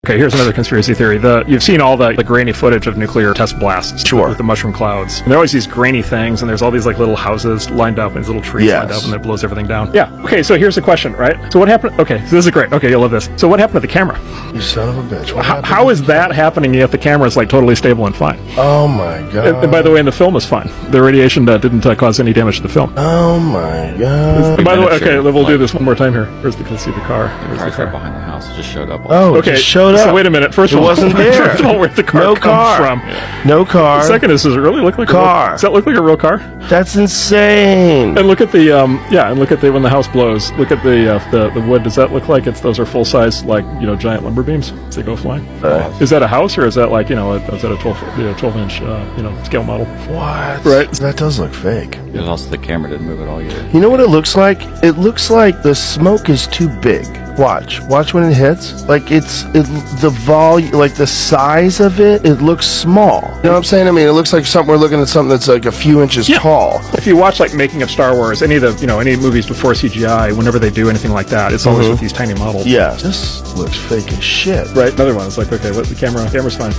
Okay, here's another conspiracy theory. You've seen all the grainy footage of nuclear test blasts. Sure. With the mushroom clouds. And there are always these grainy things, and there's all these like little houses lined up, and these little trees lined up, and it blows everything down. Yeah. Okay, so here's the question, right? So what happened? Okay, so this is great. Okay, you'll love this. So what happened to the camera? You son of a bitch. How is that happening yet the camera is like totally stable and fine? Oh my god. And by the way, and the film is fine. The radiation didn't cause any damage to the film. Oh my god. And by the way, okay, we'll do this one more time here. Where's the, let's see the car. The car's right behind the house. It just showed up. Oh, okay. It just showed up. So wait a minute. First it wasn't there. First of all, where'd the car come from? No car. The second is, does it really look like car? Does that look like a real car? That's insane. And look at the and look at when the house blows. Look at the wood. Does that look like those are full size giant lumber beams as they go flying? Is that a house or is that is that a 12-inch scale model? What? Right. That does look fake. And also the camera didn't move at all either. You know what it looks like? It looks like the smoke is too big. Watch when it hits. Like the volume, like the size of it. It looks small. You know what I'm saying? I mean, it looks like we're looking at something that's like a few inches tall. If you watch making of Star Wars, any of the any movies before CGI, whenever they do anything like that, it's always with these tiny models. Yeah, this looks fake as shit. Right. Another one. It's like, okay, what the camera's fine.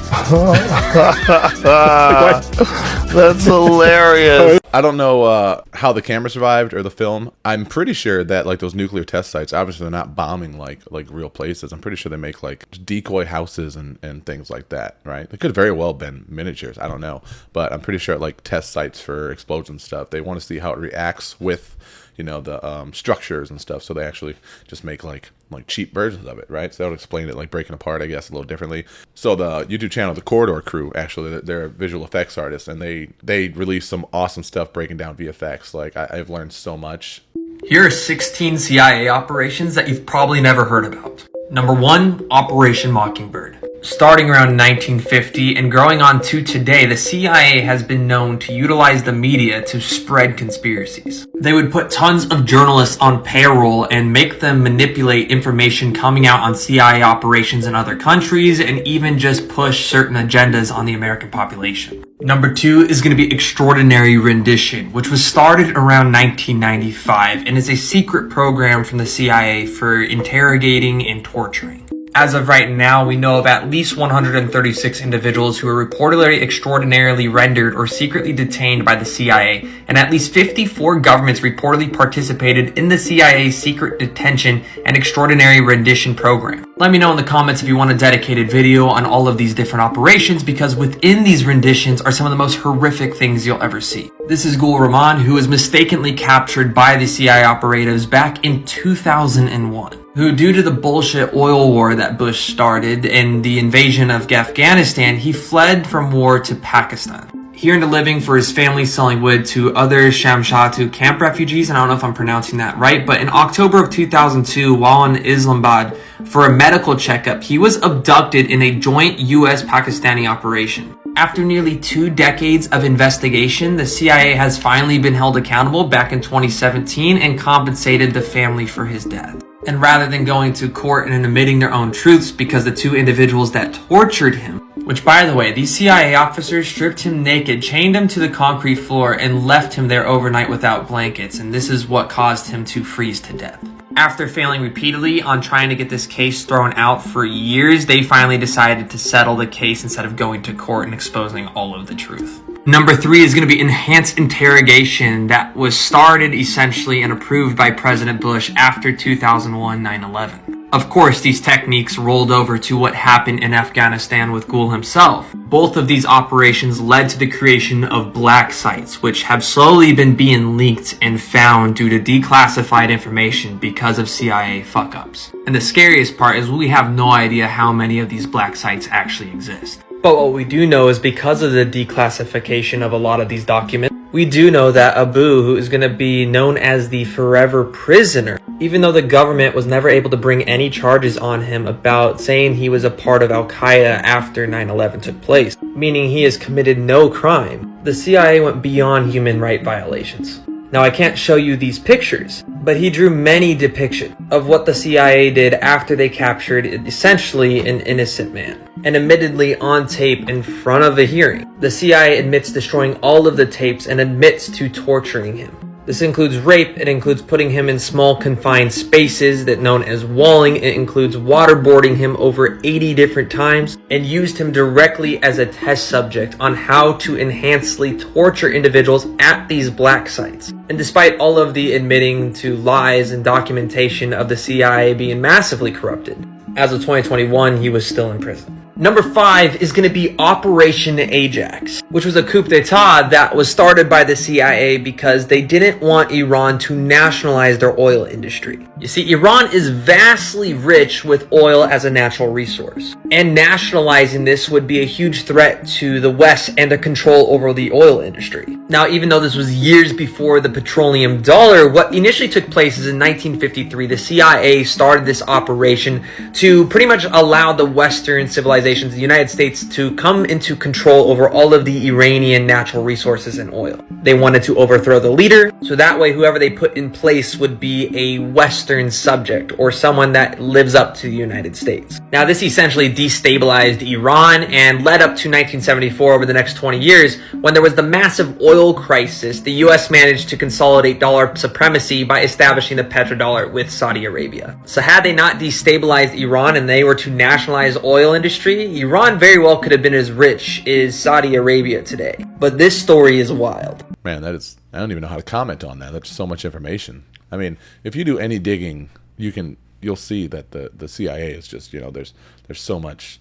That's hilarious. I don't know how the camera survived or the film. I'm pretty sure that those nuclear test sites, obviously they're not bombing like real places. I'm pretty sure they make decoy houses and things like that, right? They could have very well been miniatures. I don't know, but I'm pretty sure test sites for explosion stuff. They want to see how it reacts with the structures and stuff. So they actually just make like cheap versions of it, right? So that would explain it breaking apart, I guess, a little differently. So the YouTube channel, The Corridor Crew, actually, they're visual effects artists, and they release some awesome stuff breaking down VFX. I've learned so much. Here are 16 CIA operations that you've probably never heard about. Number 1, Operation Mockingbird. Starting around 1950 and growing on to today, the CIA has been known to utilize the media to spread conspiracies. They would put tons of journalists on payroll and make them manipulate information coming out on CIA operations in other countries and even just push certain agendas on the American population. Number 2 is going to be Extraordinary Rendition, which was started around 1995 and is a secret program from the CIA for interrogating and torturing. As of right now, we know of at least 136 individuals who are reportedly extraordinarily rendered or secretly detained by the CIA, and at least 54 governments reportedly participated in the CIA's secret detention and extraordinary rendition program. Let me know in the comments if you want a dedicated video on all of these different operations, because within these renditions are some of the most horrific things you'll ever see. This is Gul Rahman, who was mistakenly captured by the CIA operatives back in 2001. Who, due to the bullshit oil war that Bush started and the invasion of Afghanistan, he fled from war to Pakistan. He earned a living for his family selling wood to other Shamshatu camp refugees, and I don't know if I'm pronouncing that right, but in October of 2002, while in Islamabad for a medical checkup, he was abducted in a joint US-Pakistani operation. After nearly 2 decades of investigation, the CIA has finally been held accountable back in 2017 and compensated the family for his death. And rather than going to court and admitting their own truths because the 2 individuals that tortured him, which by the way, these CIA officers stripped him naked, chained him to the concrete floor, and left him there overnight without blankets, and this is what caused him to freeze to death. After failing repeatedly on trying to get this case thrown out for years, they finally decided to settle the case instead of going to court and exposing all of the truth. Number 3 is going to be enhanced interrogation that was started essentially and approved by President Bush after 2001 9/11. Of course, these techniques rolled over to what happened in Afghanistan with Gul himself. Both of these operations led to the creation of black sites, which have slowly been being leaked and found due to declassified information because of CIA fuck-ups. And the scariest part is we have no idea how many of these black sites actually exist. But what we do know is because of the declassification of a lot of these documents, we do know that Abu, who is going to be known as the forever prisoner, even though the government was never able to bring any charges on him about saying he was a part of Al-Qaeda after 9/11 took place, meaning he has committed no crime, the CIA went beyond human rights violations. Now, I can't show you these pictures, but he drew many depictions of what the CIA did after they captured essentially an innocent man. And admittedly on tape in front of a hearing, the CIA admits destroying all of the tapes and admits to torturing him. This includes rape, it includes putting him in small confined spaces that known as walling, it includes waterboarding him over 80 different times, and used him directly as a test subject on how to enhancedly torture individuals at these black sites. And despite all of the admitting to lies and documentation of the CIA being massively corrupted, as of 2021, he was still in prison. Number 5 is going to be Operation Ajax, which was a coup d'etat that was started by the CIA because they didn't want Iran to nationalize their oil industry. You see, Iran is vastly rich with oil as a natural resource, and nationalizing this would be a huge threat to the West and their control over the oil industry. Now, even though this was years before the petroleum dollar, what initially took place is in 1953, the CIA started this operation to pretty much allow the Western civilizations, the United States, to come into control over all of the Iranian natural resources and oil. They wanted to overthrow the leader, so that way whoever they put in place would be a Western subject or someone that lives up to the United States. Now, this essentially destabilized Iran and led up to 1974. Over the next 20 years, when there was the massive oil crisis, the US managed to consolidate dollar supremacy by establishing the petrodollar with Saudi Arabia. So had they not destabilized Iran and they were to nationalize oil industry, Iran very well could have been as rich as Saudi Arabia today. But this story is wild. Man, I don't even know how to comment on that. That's so much information. I mean, if you do any digging, you'll see that the CIA is just, there's so much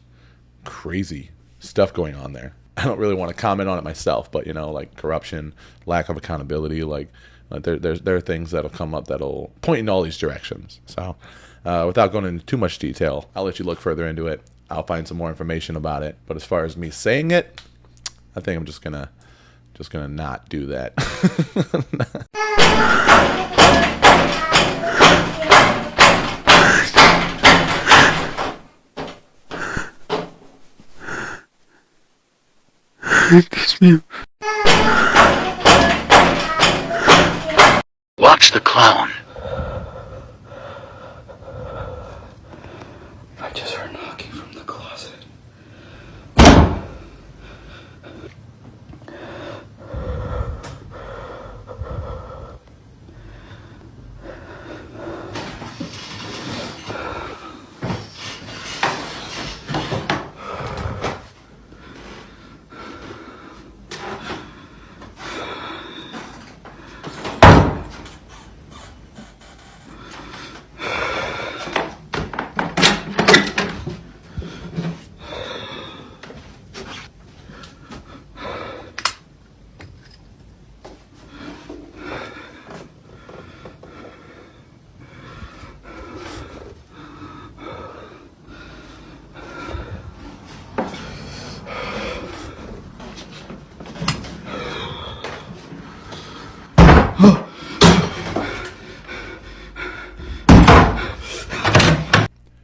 crazy stuff going on there. I don't really want to comment on it myself, but like corruption, lack of accountability, there are things that'll come up that'll point in all these directions. So without going into too much detail, I'll let you look further into it. I'll find some more information about it. But as far as me saying it, I think I'm just gonna not do that. Watch the clown. I just heard knocking from the closet.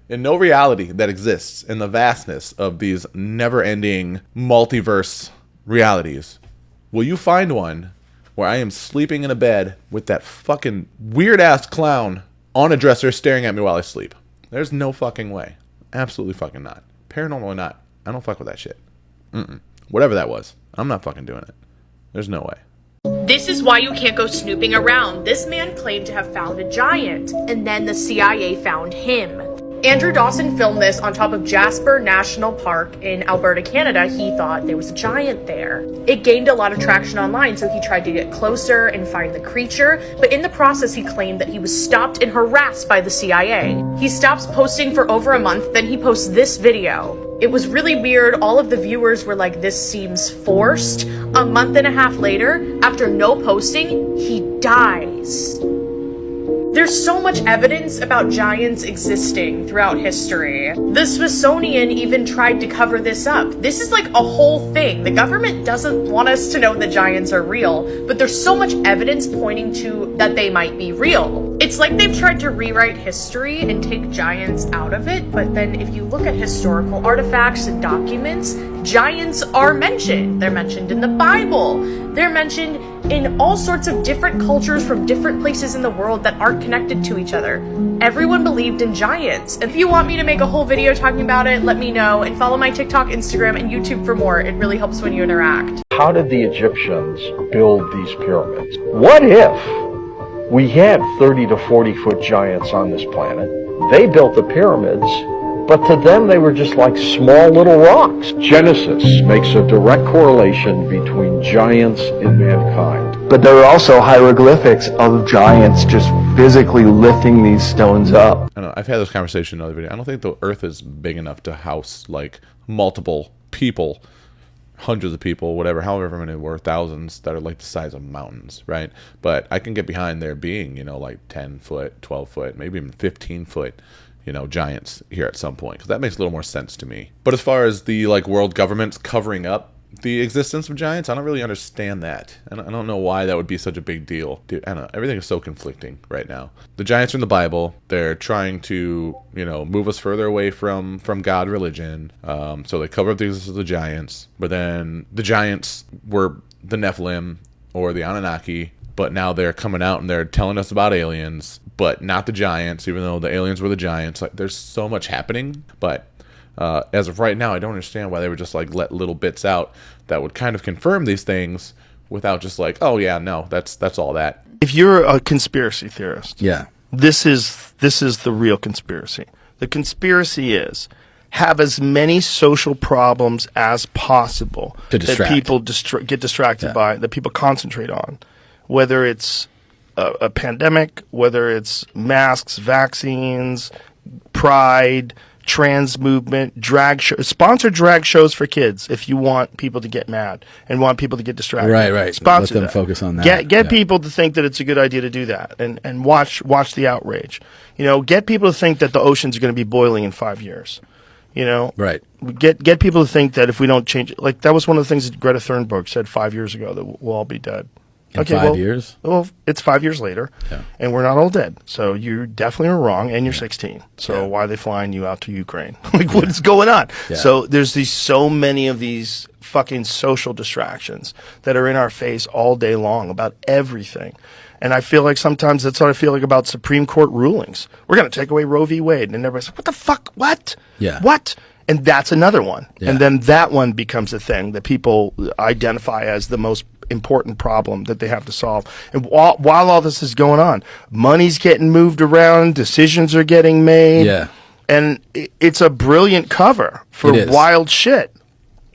In no reality that exists in the vastness of these never-ending multiverse realities will you find one where I am sleeping in a bed with that fucking weird-ass clown on a dresser staring at me while I sleep. There's no fucking way. Absolutely fucking not. Paranormal or not, I don't fuck with that shit. Whatever that was, I'm not fucking doing it. There's no way. This is why you can't go snooping around. This man claimed to have found a giant, and then the CIA found him. Andrew Dawson filmed this on top of Jasper National Park in Alberta, Canada. He thought there was a giant there. It gained a lot of traction online, so he tried to get closer and find the creature, but in the process he claimed that he was stopped and harassed by the CIA. He stops posting for over a month, then he posts this video. It was really weird. All of the viewers were like, this seems forced. A month and a half later, after no posting, he dies. There's so much evidence about giants existing throughout history. The Smithsonian even tried to cover this up. This is like a whole thing. The government doesn't want us to know that giants are real, but there's so much evidence pointing to that they might be real. It's like they've tried to rewrite history and take giants out of it, but then if you look at historical artifacts and documents, giants are mentioned. They're mentioned in the Bible. They're mentioned in all sorts of different cultures from different places in the world that aren't connected to each other. Everyone believed in giants. If you want me to make a whole video talking about it, let me know, and follow my TikTok, Instagram, and YouTube for more. It really helps when you interact. How did the Egyptians build these pyramids? What if We had 30 to 40 foot giants on this planet. They built the pyramids, but to them they were just like small little rocks. Genesis makes a direct correlation between giants and mankind. But there are also hieroglyphics of giants just physically lifting these stones up. I don't know, I've had this conversation in another video. I don't think the Earth is big enough to house like multiple people, hundreds of people, whatever, however many were, thousands that are like the size of mountains, right? But I can get behind there being, you know, like 10 foot, 12 foot, maybe even 15 foot, you know, giants here at some point, because that makes a little more sense to me. But as far as the like world governments covering up the existence of giants, I don't really understand that. I don't know why that would be such a big deal. Dude, I don't know. Everything is so conflicting right now. The giants are in the Bible. They're trying to, you know, move us further away from God religion. So they cover up the existence of the giants. But then the giants were the Nephilim or the Anunnaki. But now they're coming out and they're telling us about aliens, but not the giants, even though the aliens were the giants. Like, there's so much happening. But as of right now, I don't understand why they would just like let little bits out that would kind of confirm these things without just like, oh yeah, no, that's all that. If you're a conspiracy theorist, Yeah. this is the real conspiracy. The conspiracy is have as many social problems as possible To that distract. people get distracted by, that people concentrate on, whether it's a pandemic, whether it's masks, vaccines, pride, trans movement, sponsor drag shows for kids if you want people to get mad and want people to get distracted. Right. Sponsor Let them that. focus on that. Get people to think that it's a good idea to do that and watch the outrage. You know, get people to think that the oceans are going to be boiling in 5 years. You know, Right. Get people to think that if we don't change it, like that was one of the things that Greta Thunberg said 5 years ago, that we'll all be dead. In 5 years? Well, it's 5 years later, Yeah. and we're not all dead. So you definitely are wrong, and you're 16. So why are they flying you out to Ukraine? Like, what's going on? Yeah. So there's so many of these fucking social distractions that are in our face all day long about everything. And I feel like sometimes that's what I feel like about Supreme Court rulings. We're going to take away Roe v. Wade, and everybody's like, what the fuck? What? Yeah. What? And that's another one. Yeah. And then that one becomes a thing that people identify as the most important problem that they have to solve. And while all this is going on, money's getting moved around, decisions are getting made. Yeah. And it's a brilliant cover for It is. wild shit.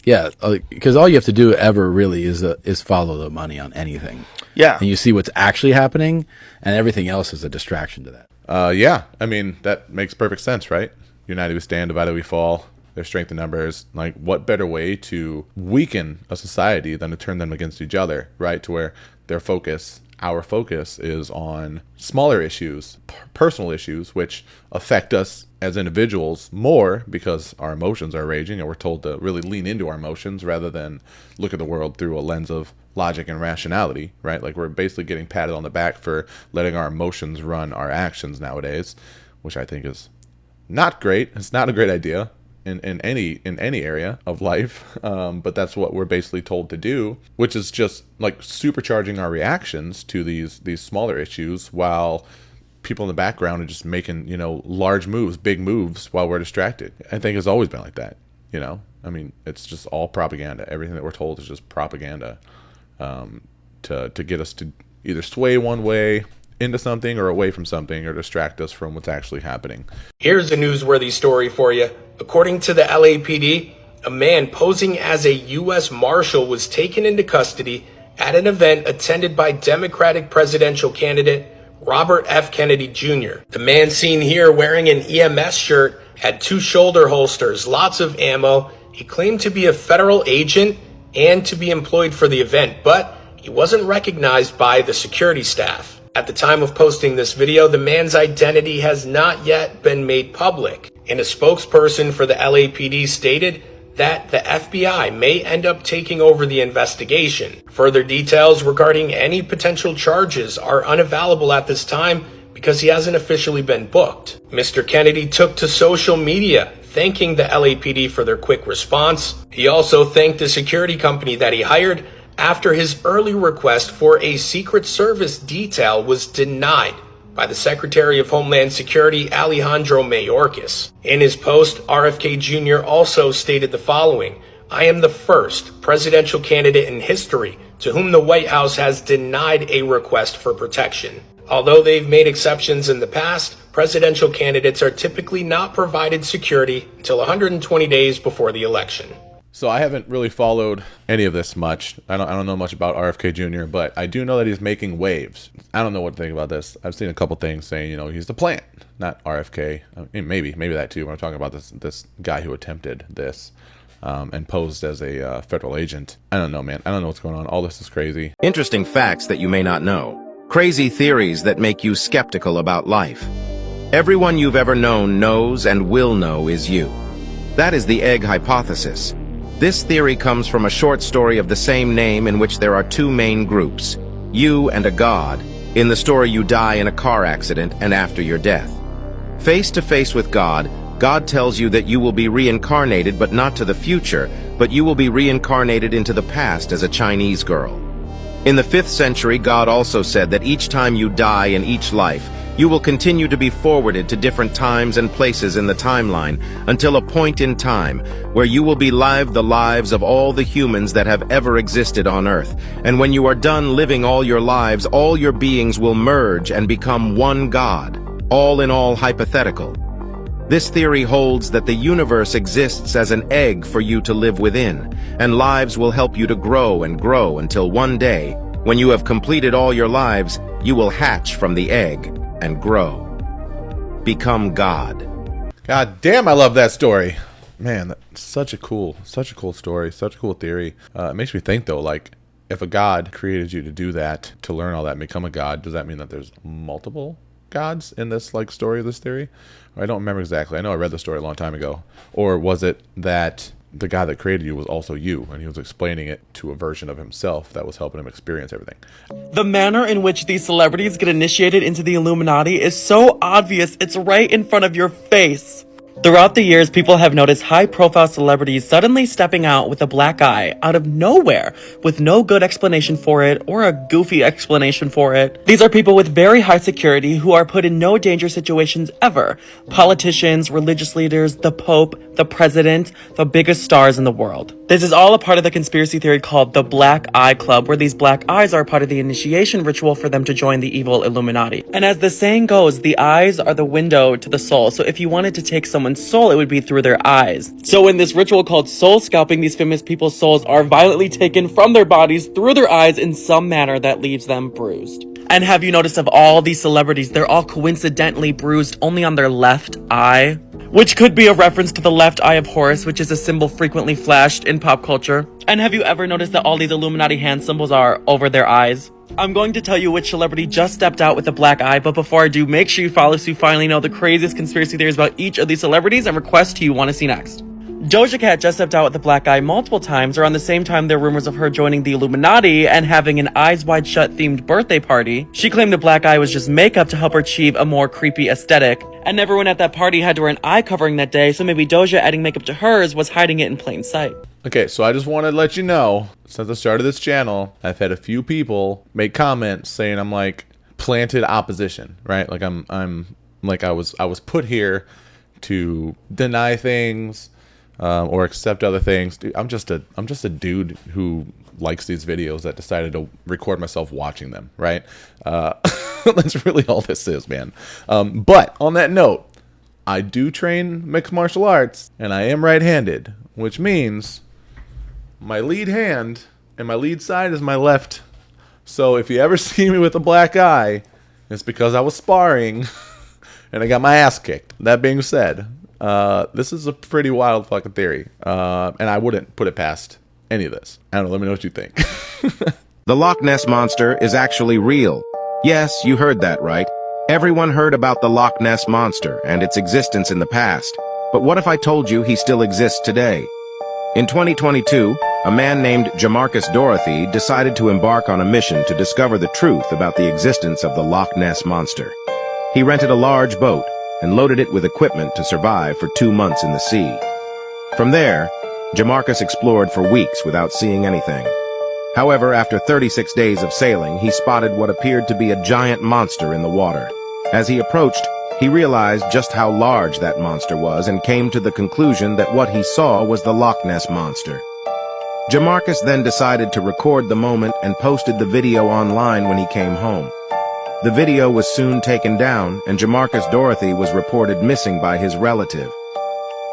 Yeah, because all you have to do ever really is follow the money on anything. Yeah. And you see what's actually happening, and everything else is a distraction to that. Yeah, I mean, that makes perfect sense, right? United we stand, divided we fall. There's strength in numbers. Like, what better way to weaken a society than to turn them against each other, right? To where our focus is on smaller issues, personal issues, which affect us as individuals more because our emotions are raging, and we're told to really lean into our emotions rather than look at the world through a lens of logic and rationality, right? Like, we're basically getting patted on the back for letting our emotions run our actions nowadays, which I think is not great. It's not a great idea in any area of life, but that's what we're basically told to do, which is just like supercharging our reactions to these smaller issues while people in the background are just making, you know, large moves, big moves while we're distracted. I think it's always been like that, you know? I mean, it's just all propaganda. Everything that we're told is just propaganda to get us to either sway one way into something or away from something or distract us from what's actually happening. Here's a newsworthy story for you. According to the LAPD, a man posing as a U.S. Marshal was taken into custody at an event attended by Democratic presidential candidate Robert F. Kennedy Jr. The man seen here wearing an EMS shirt had 2 shoulder holsters, lots of ammo. He claimed to be a federal agent and to be employed for the event, but he wasn't recognized by the security staff. At the time of posting this video, the man's identity has not yet been made public, and a spokesperson for the LAPD stated that the FBI may end up taking over the investigation. Further details regarding any potential charges are unavailable at this time because he hasn't officially been booked. Mr. Kennedy took to social media, thanking the LAPD for their quick response. He also thanked the security company that he hired after his early request for a Secret Service detail was denied by the Secretary of Homeland Security, Alejandro Mayorkas. In his post, RFK Jr. also stated the following: "I am the first presidential candidate in history to whom the White House has denied a request for protection." Although they've made exceptions in the past, presidential candidates are typically not provided security until 120 days before the election. So I haven't really followed any of this much. I don't know much about RFK Jr., but I do know that he's making waves. I don't know what to think about this. I've seen a couple things saying, you know, he's the plant, not RFK. I mean, maybe that too. When I'm talking about this guy who attempted this and posed as a federal agent. I don't know, man. I don't know what's going on. All this is crazy. Interesting facts that you may not know. Crazy theories that make you skeptical about life. Everyone you've ever known knows and will know is you. That is the egg hypothesis. This theory comes from a short story of the same name in which there are two main groups, you and a god. In the story, you die in a car accident and after your death. Face to face with God, God tells you that you will be reincarnated, but not to the future, but you will be reincarnated into the past as a Chinese girl. In the 5th century, God also said that each time you die in each life, you will continue to be forwarded to different times and places in the timeline until a point in time where you will be live the lives of all the humans that have ever existed on Earth. And when you are done living all your lives, all your beings will merge and become one God, all in all hypothetical. This theory holds that the universe exists as an egg for you to live within, and lives will help you to grow and grow until one day, when you have completed all your lives, you will hatch from the egg and grow. Become God. God damn, I love that story. Man, that's such a cool story, such a cool theory. It makes me think though, like, if a god created you to do that, to learn all that and become a god, does that mean that there's multiple gods in this like story, this theory? Or I don't remember exactly. I know I read the story a long time ago. Or was it that the guy that created you was also you, and he was explaining it to a version of himself that was helping him experience everything? The manner in which these celebrities get initiated into the Illuminati is so obvious, it's right in front of your face. Throughout the years, people have noticed high-profile celebrities suddenly stepping out with a black eye out of nowhere, with no good explanation for it or a goofy explanation for it. These are people with very high security who are put in no danger situations ever. Politicians, religious leaders, the Pope, the President, the biggest stars in the world. This is all a part of the conspiracy theory called the Black Eye Club, where these black eyes are part of the initiation ritual for them to join the evil Illuminati. And as the saying goes, the eyes are the window to the soul. So if you wanted to take someone's soul, it would be through their eyes. So in this ritual called soul scalping, these famous people's souls are violently taken from their bodies through their eyes in some manner that leaves them bruised. And have you noticed of all these celebrities, they're all coincidentally bruised only on their left eye? Which could be a reference to the left eye of Horus, which is a symbol frequently flashed in pop culture. And have you ever noticed that all these Illuminati hand symbols are over their eyes? I'm going to tell you which celebrity just stepped out with a black eye, but before I do, make sure you follow so you finally know the craziest conspiracy theories about each of these celebrities and request who you want to see next. Doja Cat just stepped out with a black eye multiple times. Around the same time, there are rumors of her joining the Illuminati and having an Eyes Wide Shut themed birthday party. She claimed the black eye was just makeup to help her achieve a more creepy aesthetic. And everyone at that party had to wear an eye covering that day, so maybe Doja adding makeup to hers was hiding it in plain sight. Okay, so I just wanted to let you know, since the start of this channel, I've had a few people make comments saying I'm like planted opposition, right? Like I'm like I was put here to deny things or accept other things. Dude, I'm just a dude who likes these videos that decided to record myself watching them, right? That's really all this is, man. But on that note, I do train mixed martial arts, and I am right-handed, which means my lead hand and my lead side is my left. So if you ever see me with a black eye, it's because I was sparring and I got my ass kicked. That being said, this is a pretty wild fucking theory, and I wouldn't put it past any of this. I don't know, let me know what you think. The Loch Ness Monster is actually real. Yes, you heard that right. Everyone heard about the Loch Ness Monster and its existence in the past. But what if I told you he still exists today? In 2022, a man named Jamarcus Dorothy decided to embark on a mission to discover the truth about the existence of the Loch Ness Monster. He rented a large boat and loaded it with equipment to survive for 2 months in the sea. From there, Jamarcus explored for weeks without seeing anything. However, after 36 days of sailing, he spotted what appeared to be a giant monster in the water. As he approached, he realized just how large that monster was and came to the conclusion that what he saw was the Loch Ness Monster. Jamarcus then decided to record the moment and posted the video online when he came home. The video was soon taken down, and Jamarcus Dorothy was reported missing by his relative.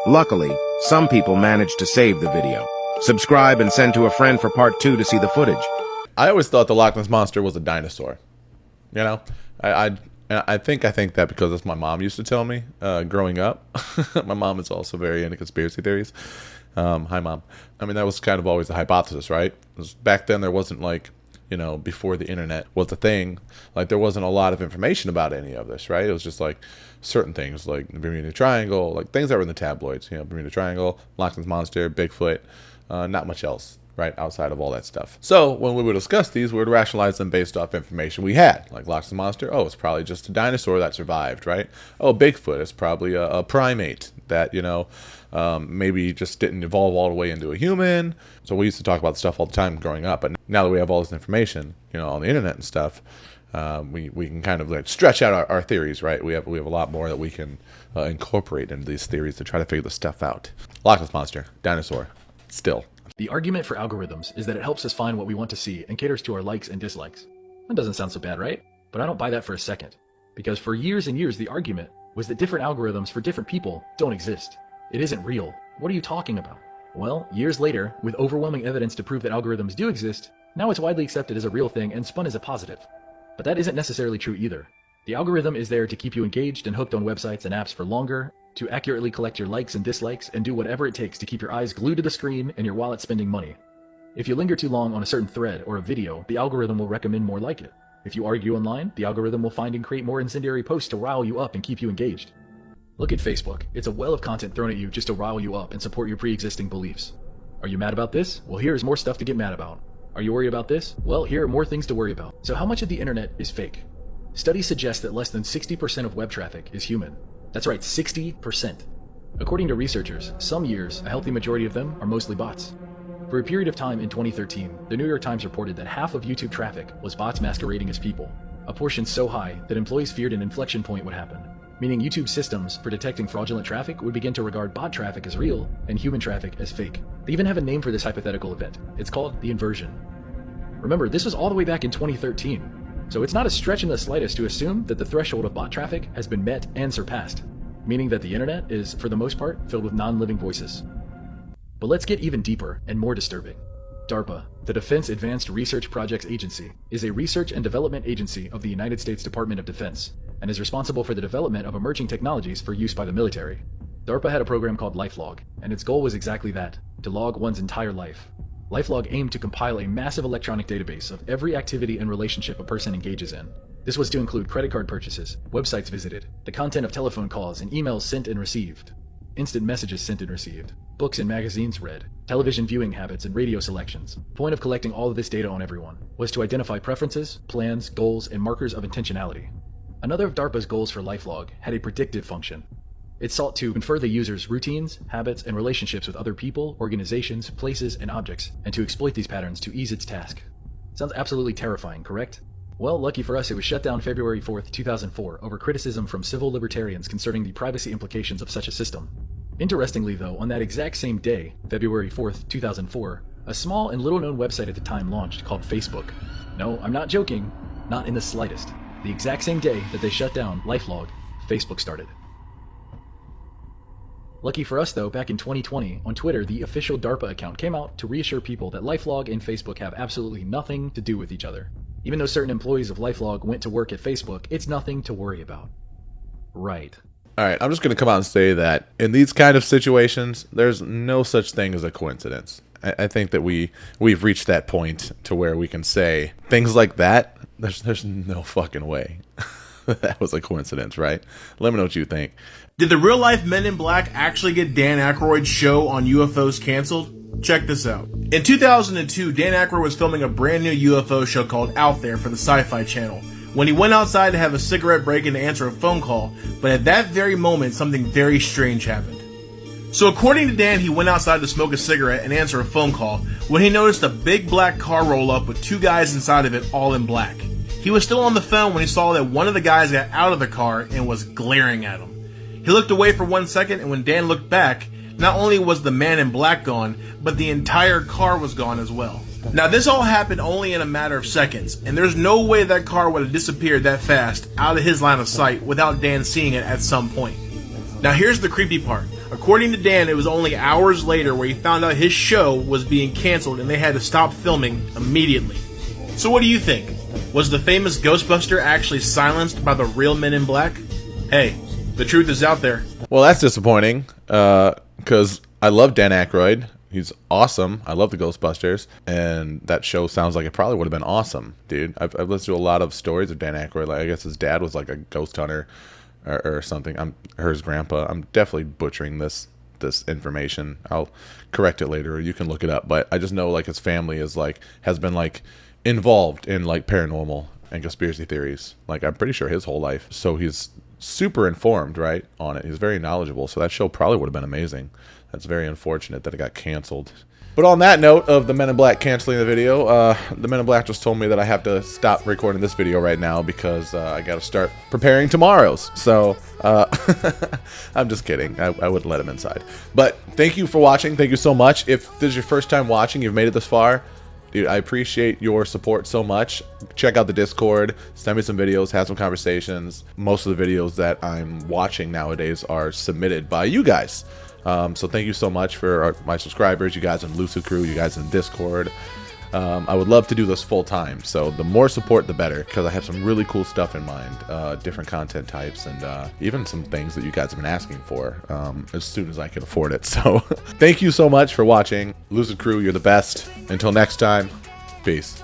Luckily, some people managed to save the video. Subscribe and send to a friend for part 2 to see the footage. I always thought the Loch Ness Monster was a dinosaur. You know, I think that because that's my mom used to tell me growing up. My mom is also very into conspiracy theories. Hi, Mom. I mean, that was kind of always the hypothesis, right? Back then, there wasn't like, you know, before the internet was a thing, like there wasn't a lot of information about any of this, right? It was just like certain things like the Bermuda Triangle, like things that were in the tabloids, you know, Bermuda Triangle, Loch Ness Monster, Bigfoot, not much else, right, outside of all that stuff. So when we would discuss these, we would rationalize them based off information we had, like Loch Ness Monster. Oh, it's probably just a dinosaur that survived, right? Oh, Bigfoot is probably a primate that, you know, maybe just didn't evolve all the way into a human. So we used to talk about stuff all the time growing up, but now that we have all this information, you know, on the internet and stuff, we can kind of like stretch out our theories, right? We have a lot more that we can incorporate into these theories to try to figure this stuff out. Loch Ness Monster, dinosaur, still. The argument for algorithms is that it helps us find what we want to see and caters to our likes and dislikes. That doesn't sound so bad, right? But I don't buy that for a second. Because for years and years, the argument was that different algorithms for different people don't exist. It isn't real. What are you talking about? Well, years later, with overwhelming evidence to prove that algorithms do exist, now it's widely accepted as a real thing and spun as a positive. But that isn't necessarily true either. The algorithm is there to keep you engaged and hooked on websites and apps for longer, to accurately collect your likes and dislikes, and do whatever it takes to keep your eyes glued to the screen and your wallet spending money. If you linger too long on a certain thread or a video, the algorithm will recommend more like it. If you argue online, the algorithm will find and create more incendiary posts to rile you up and keep you engaged. Look at Facebook. It's a well of content thrown at you just to rile you up and support your pre-existing beliefs. Are you mad about this? Well, here's more stuff to get mad about. Are you worried about this? Well, here are more things to worry about. So how much of the internet is fake? Studies suggest that less than 60% of web traffic is human. That's right, 60%. According to researchers, some years, a healthy majority of them are mostly bots. For a period of time in 2013, the New York Times reported that half of YouTube traffic was bots masquerading as people, a portion so high that employees feared an inflection point would happen, meaning YouTube systems for detecting fraudulent traffic would begin to regard bot traffic as real and human traffic as fake. They even have a name for this hypothetical event. It's called the inversion. Remember, this was all the way back in 2013. So it's not a stretch in the slightest to assume that the threshold of bot traffic has been met and surpassed, meaning that the internet is, for the most part, filled with non-living voices. But let's get even deeper and more disturbing. DARPA, the Defense Advanced Research Projects Agency, is a research and development agency of the United States Department of Defense, and is responsible for the development of emerging technologies for use by the military. DARPA had a program called LifeLog, and its goal was exactly that, to log one's entire life. LifeLog aimed to compile a massive electronic database of every activity and relationship a person engages in. This was to include credit card purchases, websites visited, the content of telephone calls and emails sent and received, instant messages sent and received, books and magazines read, television viewing habits and radio selections. The point of collecting all of this data on everyone was to identify preferences, plans, goals, and markers of intentionality. Another of DARPA's goals for LifeLog had a predictive function. It sought to infer the user's routines, habits, and relationships with other people, organizations, places, and objects, and to exploit these patterns to ease its task. Sounds absolutely terrifying, correct? Well, lucky for us, it was shut down February 4th, 2004 over criticism from civil libertarians concerning the privacy implications of such a system. Interestingly though, on that exact same day, February 4th, 2004, a small and little-known website at the time launched called Facebook. No, I'm not joking, not in the slightest. The exact same day that they shut down LifeLog, Facebook started. Lucky for us though, back in 2020, on Twitter, the official DARPA account came out to reassure people that LifeLog and Facebook have absolutely nothing to do with each other. Even though certain employees of LifeLog went to work at Facebook, it's nothing to worry about. Right. All right, I'm just going to come out and say that in these kind of situations, there's no such thing as a coincidence. I think that we've reached that point to where we can say things like that. There's no fucking way that was a coincidence, right? Let me know what you think. Did the real-life Men in Black actually get Dan Aykroyd's show on UFOs canceled? Check this out. In 2002, Dan Aykroyd was filming a brand new UFO show called Out There for the Sci-Fi Channel when he went outside to have a cigarette break and to answer a phone call, but at that very moment, something very strange happened. So according to Dan, he went outside to smoke a cigarette and answer a phone call when he noticed a big black car roll up with two guys inside of it all in black. He was still on the phone when he saw that one of the guys got out of the car and was glaring at him. He looked away for 1 second, and when Dan looked back, not only was the man in black gone, but the entire car was gone as well. Now, this all happened only in a matter of seconds, and there's no way that car would have disappeared that fast out of his line of sight without Dan seeing it at some point. Now, here's the creepy part. According to Dan, it was only hours later where he found out his show was being canceled and they had to stop filming immediately. So what do you think? Was the famous Ghostbuster actually silenced by the real Men in Black? Hey, the truth is out there. Well, that's disappointing, because I love Dan Aykroyd. He's awesome. I love the Ghostbusters, and that show sounds like it probably would have been awesome, dude. I've listened to a lot of stories of Dan Aykroyd. Like, I guess his dad was like a ghost hunter or something. Or his grandpa. I'm definitely butchering this information. I'll correct it later, or you can look it up. But I just know like his family has been like involved in like paranormal and conspiracy theories. Like, I'm pretty sure his whole life. So he's super informed, right, on it. He's very knowledgeable. So that show probably would have been amazing. That's very unfortunate that it got canceled. But on that note of the Men in Black canceling the video, the Men in Black just told me that I have to stop recording this video right now because I got to start preparing tomorrow's. So I'm just kidding. I wouldn't let him inside. But thank you for watching. Thank you so much. If this is your first time watching, you've made it this far, dude, I appreciate your support so much. Check out the Discord, send me some videos, have some conversations. Most of the videos that I'm watching nowadays are submitted by you guys. So thank you so much for my subscribers, you guys in Lucid Crew, you guys in Discord. I would love to do this full time, so the more support the better, because I have some really cool stuff in mind, different content types, and even some things that you guys have been asking for as soon as I can afford it. So thank you so much for watching. Lucid Crew, you're the best. Until next time, peace.